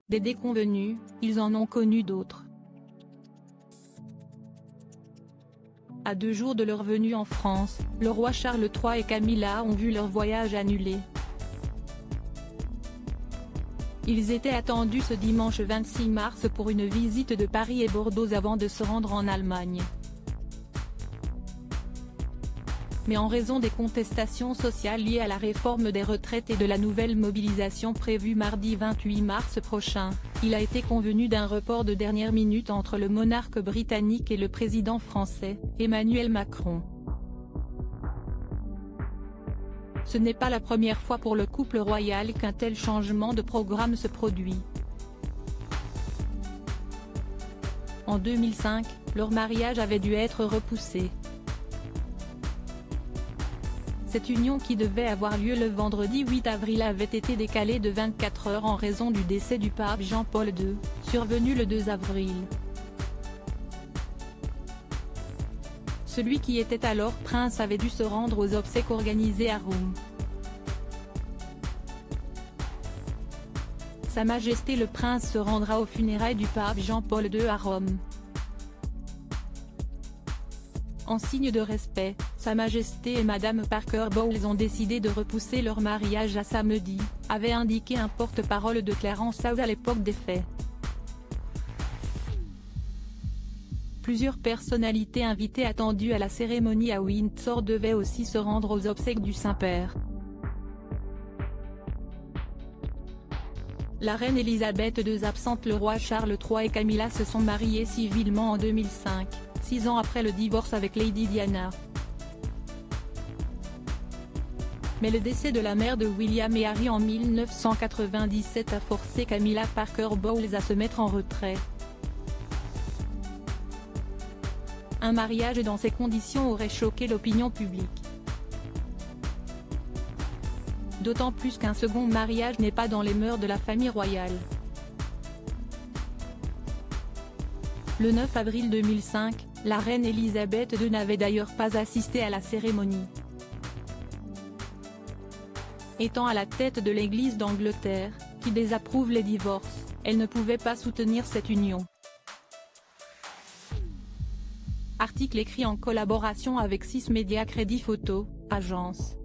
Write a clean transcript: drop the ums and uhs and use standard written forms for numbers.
Des déconvenus, ils en ont connu d'autres. À 2 jours de leur venue en France, le roi Charles III et Camilla ont vu leur voyage annulé. Ils étaient attendus ce dimanche 26 mars pour une visite de Paris et Bordeaux avant de se rendre en Allemagne. Mais en raison des contestations sociales liées à la réforme des retraites et de la nouvelle mobilisation prévue mardi 28 mars prochain, il a été convenu d'un report de dernière minute entre le monarque britannique et le président français, Emmanuel Macron. Ce n'est pas la première fois pour le couple royal qu'un tel changement de programme se produit. En 2005, leur mariage avait dû être repoussé. Cette union qui devait avoir lieu le vendredi 8 avril avait été décalée de 24 heures en raison du décès du pape Jean-Paul II, survenu le 2 avril. Celui qui était alors prince avait dû se rendre aux obsèques organisées à Rome. Sa Majesté le Prince se rendra aux funérailles du pape Jean-Paul II à Rome. En signe de respect, Sa Majesté et Madame Parker Bowles ont décidé de repousser leur mariage à samedi, avait indiqué un porte-parole de Clarence House à l'époque des faits. Plusieurs personnalités invitées attendues à la cérémonie à Windsor devaient aussi se rendre aux obsèques du Saint-Père. La reine Elisabeth II absente. Le roi Charles III et Camilla se sont mariés civilement en 2005, 6 ans après le divorce avec Lady Diana. Mais le décès de la mère de William et Harry en 1997 a forcé Camilla Parker Bowles à se mettre en retrait. Un mariage dans ces conditions aurait choqué l'opinion publique. D'autant plus qu'un second mariage n'est pas dans les mœurs de la famille royale. Le 9 avril 2005, la reine Elisabeth II n'avait d'ailleurs pas assisté à la cérémonie. Étant à la tête de l'Église d'Angleterre, qui désapprouve les divorces, elle ne pouvait pas soutenir cette union. Article écrit en collaboration avec 6 médias. Crédit photo, agence.